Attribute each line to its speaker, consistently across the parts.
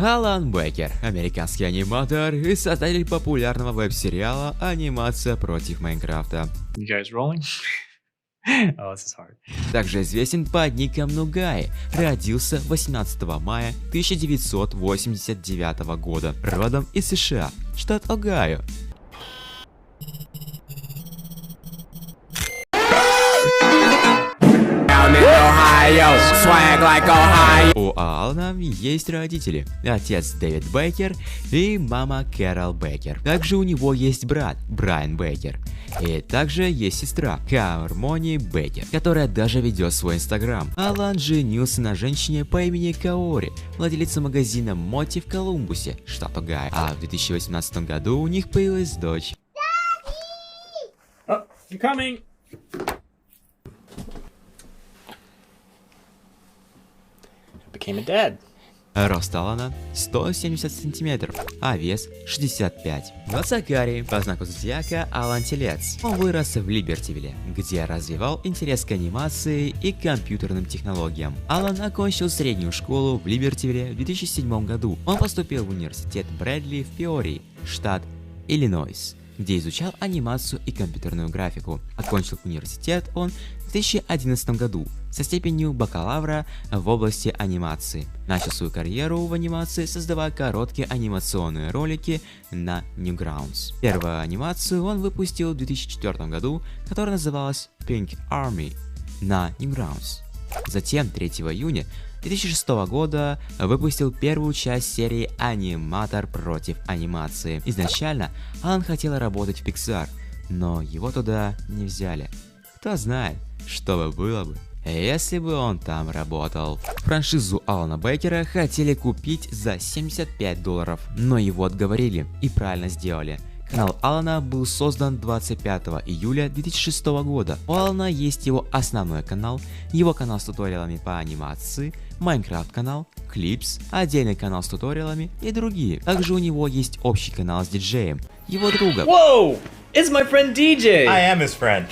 Speaker 1: Алан Бейкер, американский аниматор и создатель популярного веб-сериала «Анимация против Майнкрафта».
Speaker 2: You guys rolling? Oh, this is hard.
Speaker 1: Также известен под ником Нугай. Родился 18 мая 1989 года. Родом из США, штат Огайо. У Алана есть родители, отец Дэвид Бейкер и мама Кэрол Бейкер. Также у него есть брат Брайан Бейкер. И также есть сестра Хармони Бейкер, которая даже ведет свой инстаграм. Алан женился на женщине по имени Каори, владелица магазина Моти в Колумбусе, штат Огайо. А в 2018 году у них появилась дочь.
Speaker 2: Oh, I'm coming. Became a dad.
Speaker 1: Рост Алана 170 сантиметров, а вес 65. В Сакаре по знаку зодиака Алан Телец. Он вырос в Либертивилле, где развивал интерес к анимации и компьютерным технологиям. Алан окончил среднюю школу в Либертивилле в 2007 году. Он поступил в университет Брэдли в Пиории, штат Иллинойс, где изучал анимацию и компьютерную графику. Окончил университет он в 2011 году со степенью бакалавра в области анимации. Начал свою карьеру в анимации, создавая короткие анимационные ролики на Newgrounds. Первую анимацию он выпустил в 2004 году, которая называлась Pink Army на Newgrounds. Затем 3 июня 2006 года выпустил первую часть серии «Аниматор против анимации». Изначально Алан хотел работать в Pixar, но его туда не взяли. Кто знает, что бы было бы, если бы он там работал. Франшизу Алана Бейкера хотели купить за $75, но его отговорили и правильно сделали. Канал Алана был создан 25 июля 2006 года. У Алана есть его основной канал, его канал с туториалами по анимации, Майнкрафт канал, Clips, отдельный канал с туториалами и другие. Также у него есть общий канал с диджеем, его другом.
Speaker 2: Whoa! It's my friend DJ!
Speaker 3: I am his friend.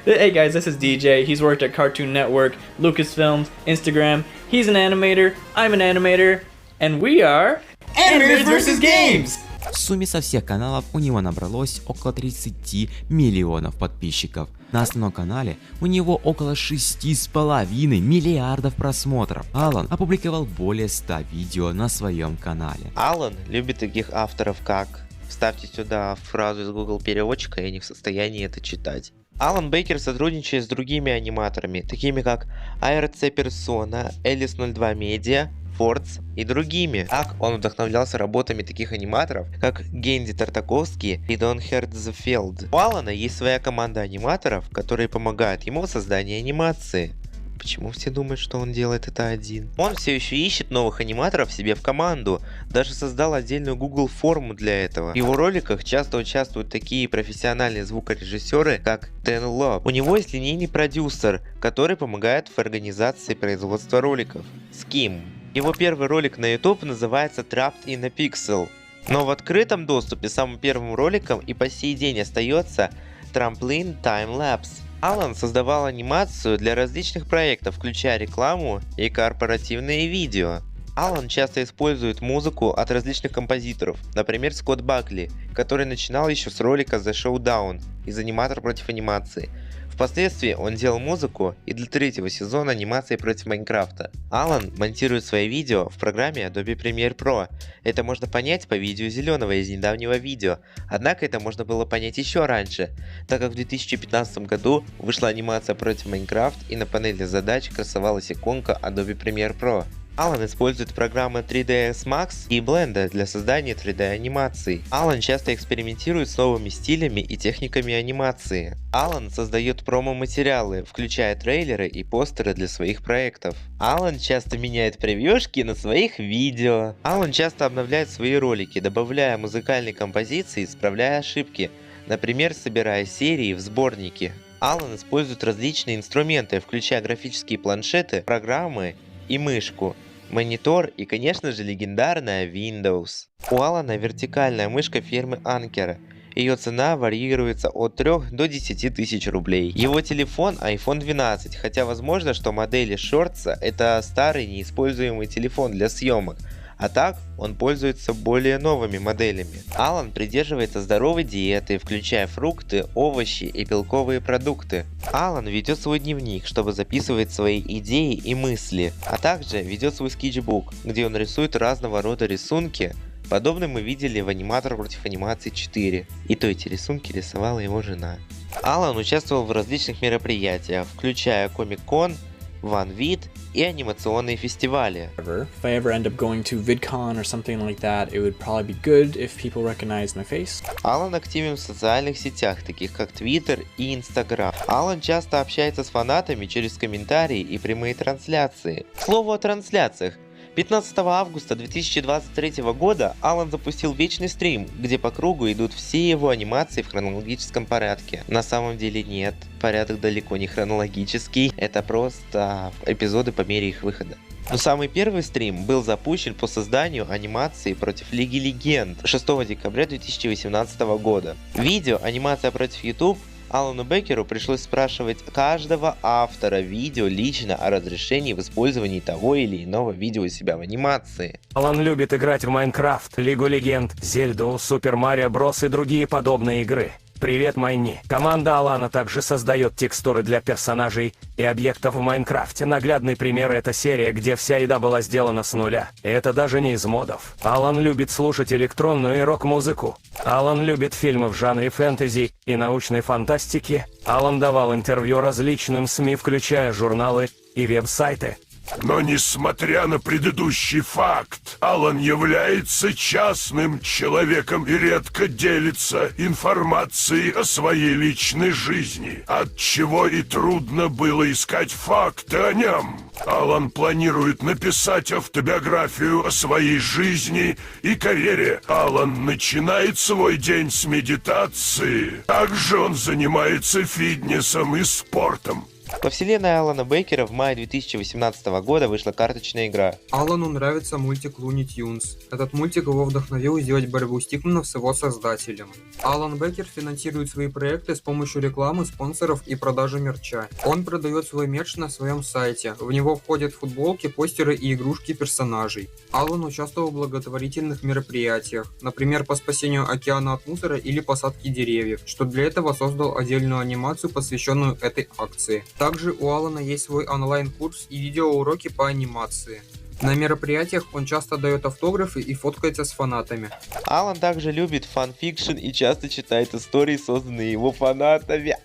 Speaker 2: Hey guys, this is DJ. He's worked at Cartoon Network, Lucasfilms, Instagram. He's an animator, I'm an animator, and we are...
Speaker 3: Animators vs. Games!
Speaker 1: В сумме со всех каналов у него набралось около 30 миллионов подписчиков. На основном канале у него около 6,5 миллиардов просмотров. Алан опубликовал более 100 видео на своем канале.
Speaker 4: Алан любит таких авторов как... Вставьте сюда фразу из Google переводчика, я не в состоянии это читать. Алан Бейкер сотрудничает с другими аниматорами, такими как ARC Persona, Alice 02 Media, Forts и другими. Так он вдохновлялся работами таких аниматоров, как Генди Тартаковский и Don Hertzfeld. У Алана есть своя команда аниматоров, которые помогают ему в создании анимации. Почему все думают, что он делает это один? Он все еще ищет новых аниматоров себе в команду, даже создал отдельную Google форму для этого. В его роликах часто участвуют такие профессиональные звукорежиссеры, как Ten Lop. У него есть линейный продюсер, который помогает в организации производства роликов. Skim. Его первый ролик на YouTube называется Trapped in a Pixel. Но в открытом доступе самым первым роликом и по сей день остается Trampoline Time Lapse. Алан создавал анимацию для различных проектов, включая рекламу и корпоративные видео. Алан часто использует музыку от различных композиторов, например Скотт Бакли, который начинал еще с ролика The Showdown из «Аниматор против анимации». Впоследствии он делал музыку и для 3-го сезона анимации против Майнкрафта. Алан монтирует свои видео в программе Adobe Premiere Pro. Это можно понять по видео зеленого из недавнего видео, однако это можно было понять еще раньше, так как в 2015 году вышла анимация против Майнкрафт и на панели задач красовалась иконка Adobe Premiere Pro. Алан использует программы 3ds Max и Blender для создания 3D анимаций. Алан часто экспериментирует с новыми стилями и техниками анимации. Алан создает промо-материалы, включая трейлеры и постеры для своих проектов. Алан часто меняет превьюшки на своих видео. Алан часто обновляет свои ролики, добавляя музыкальные композиции и исправляя ошибки, например, собирая серии в сборники. Алан использует различные инструменты, включая графические планшеты, программы и мышку, монитор и, конечно же, легендарная Windows. У Алана вертикальная мышка фирмы Anker. Ее цена варьируется от 3 до 10 тысяч рублей. Его телефон iPhone 12, хотя возможно, что модели Shorts это старый неиспользуемый телефон для съемок, А так, он пользуется более новыми моделями. Алан придерживается здоровой диеты, включая фрукты, овощи и белковые продукты. Алан ведет свой дневник, чтобы записывать свои идеи и мысли, а также ведет свой скетчбук, где он рисует разного рода рисунки. Подобное мы видели в «Аниматор против анимации 4», и то эти рисунки рисовала его жена. Алан участвовал в различных мероприятиях, включая Комик-кон, Ван-Вид и анимационные фестивали.
Speaker 5: If I ever end up going to VidCon or something like that, it would probably be good if people recognize my face.
Speaker 4: Алан активен в социальных сетях, таких как Twitter и Instagram. Алан часто общается с фанатами через комментарии и прямые трансляции. К слову о трансляциях. 15 августа 2023 года Алан запустил вечный стрим, где по кругу идут все его анимации в хронологическом порядке. На самом деле нет, порядок далеко не хронологический, это просто эпизоды по мере их выхода. Но самый первый стрим был запущен по созданию анимации против Лиги Легенд 6 декабря 2018 года. Видео «Анимация против YouTube» Алану Беккеру пришлось спрашивать каждого автора видео лично о разрешении в использовании того или иного видео у себя в анимации.
Speaker 6: Алан любит играть в Майнкрафт, Лигу Легенд, Зельду, Супер Марио Брос и другие подобные игры. Привет, Майни. Команда Алана также создает текстуры для персонажей и объектов в Майнкрафте. Наглядный пример — это серия, где вся еда была сделана с нуля. И это даже не из модов. Алан любит слушать электронную и рок-музыку. Алан любит фильмы в жанре фэнтези и научной фантастики. Алан давал интервью различным СМИ, включая журналы и веб-сайты.
Speaker 7: Но несмотря на предыдущий факт, Алан является частным человеком и редко делится информацией о своей личной жизни, отчего и трудно было искать факты о нем. Алан планирует написать автобиографию о своей жизни и карьере. Алан начинает свой день с медитации. Также он занимается фитнесом и спортом.
Speaker 4: Во вселенной Алана Беккера в мае 2018 года вышла карточная игра.
Speaker 8: Алану нравится мультик Looney Tunes. Этот мультик его вдохновил сделать борьбу Стикманов с его создателем. Алан Беккер финансирует свои проекты с помощью рекламы, спонсоров и продажи мерча. Он продает свой мерч на своем сайте. В него входят футболки, постеры и игрушки персонажей. Алан участвовал в благотворительных мероприятиях, например, по спасению океана от мусора или посадке деревьев, что для этого создал отдельную анимацию, посвященную этой акции. Также у Алана есть свой онлайн-курс и видеоуроки по анимации. На мероприятиях он часто дает автографы и фоткается с фанатами.
Speaker 4: Алан также любит фанфикшн и часто читает истории, созданные его фанатами.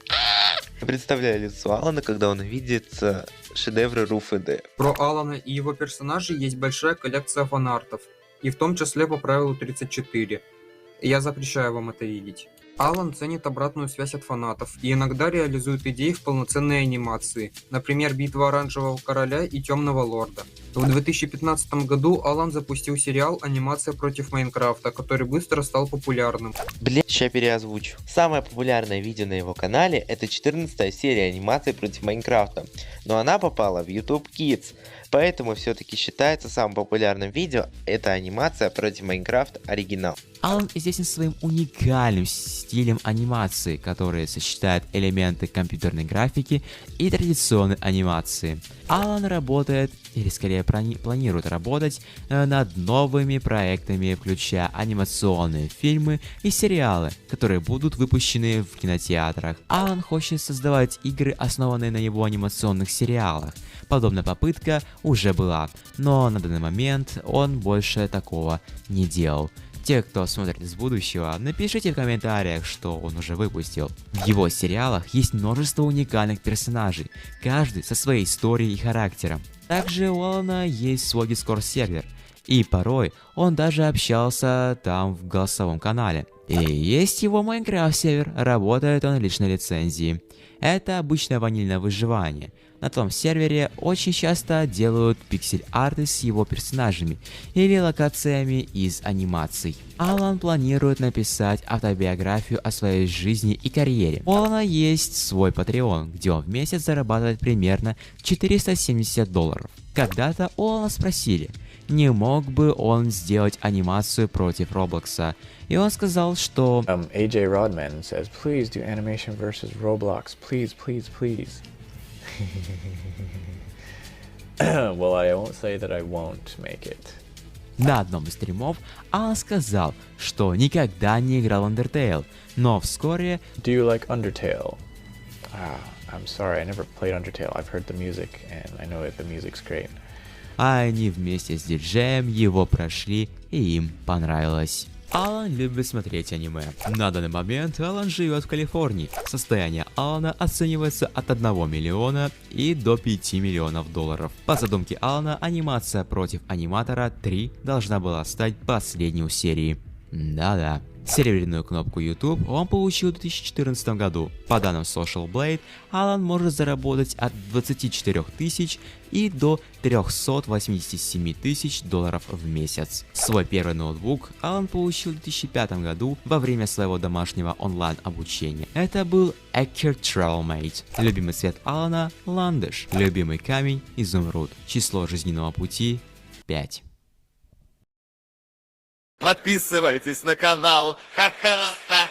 Speaker 4: Я представляю лицо Алана, когда он видит шедевры РУФД.
Speaker 8: Про Алана и его персонажей есть большая коллекция фанартов, и в том числе по правилу 34. Я запрещаю вам это видеть. Алан ценит обратную связь от фанатов и иногда реализует идеи в полноценной анимации, например, «Битва Оранжевого Короля» и «Темного Лорда». В 2015 году Алан запустил сериал «Анимация против Майнкрафта», который быстро стал популярным.
Speaker 4: Блять, ща переозвучу. Самое популярное видео на его канале — это 14-я серия анимации против Майнкрафта, но она попала в YouTube Kids, поэтому все-таки считается самым популярным видео — это анимация против Майнкрафта оригинал.
Speaker 1: Алан известен своим уникальным стилем анимации, который сочетает элементы компьютерной графики и традиционной анимации. Алан работает, или скорее планирует работать, над новыми проектами, включая анимационные фильмы и сериалы, которые будут выпущены в кинотеатрах. Алан хочет создавать игры, основанные на его анимационных сериалах. Подобная попытка уже была, но на данный момент он больше такого не делал. Те, кто смотрит из будущего, напишите в комментариях, что он уже выпустил. В его сериалах есть множество уникальных персонажей, каждый со своей историей и характером. Также у Алана есть свой Discord сервер, и порой он даже общался там в голосовом канале. И есть его Minecraft сервер, работает он лишь на лицензии. Это обычное ванильное выживание. На том сервере очень часто делают пиксель-арты с его персонажами или локациями из анимаций. Алан планирует написать автобиографию о своей жизни и карьере. У Алана есть свой Patreon, где он в месяц зарабатывает примерно $470. Когда-то у Алана спросили, не мог бы он сделать анимацию против Роблокса, и он сказал, что
Speaker 5: AJ Rodman says, please do animation versus Roblox, please, please, please. Well, I won't say that I won't make it.
Speaker 1: На одном из стримов Алан сказал, что никогда не играл в Undertale, но вскоре...
Speaker 5: Do you like Undertale? I'm sorry, I never played Undertale. I've heard the music, and I know that the music's great.
Speaker 1: Они вместе с диджеем его прошли, и им понравилось. Алан любит смотреть аниме. На данный момент Алан живет в Калифорнии. Состояние Алана оценивается от 1 миллиона и до 5 миллионов долларов. По задумке Алана, анимация против аниматора 3 должна была стать последней серии. Да-да. Серебряную кнопку YouTube он получил в 2014 году. По данным Social Blade, Алан может заработать от 24 тысяч и до 387 тысяч долларов в месяц. Свой первый ноутбук Алан получил в 2005 году во время своего домашнего онлайн обучения. Это был Acer Trailmate. Любимый цвет Алана – ландыш. Любимый камень – изумруд. Число жизненного пути – 5.
Speaker 9: Подписывайтесь на канал. Ха-ха-ха.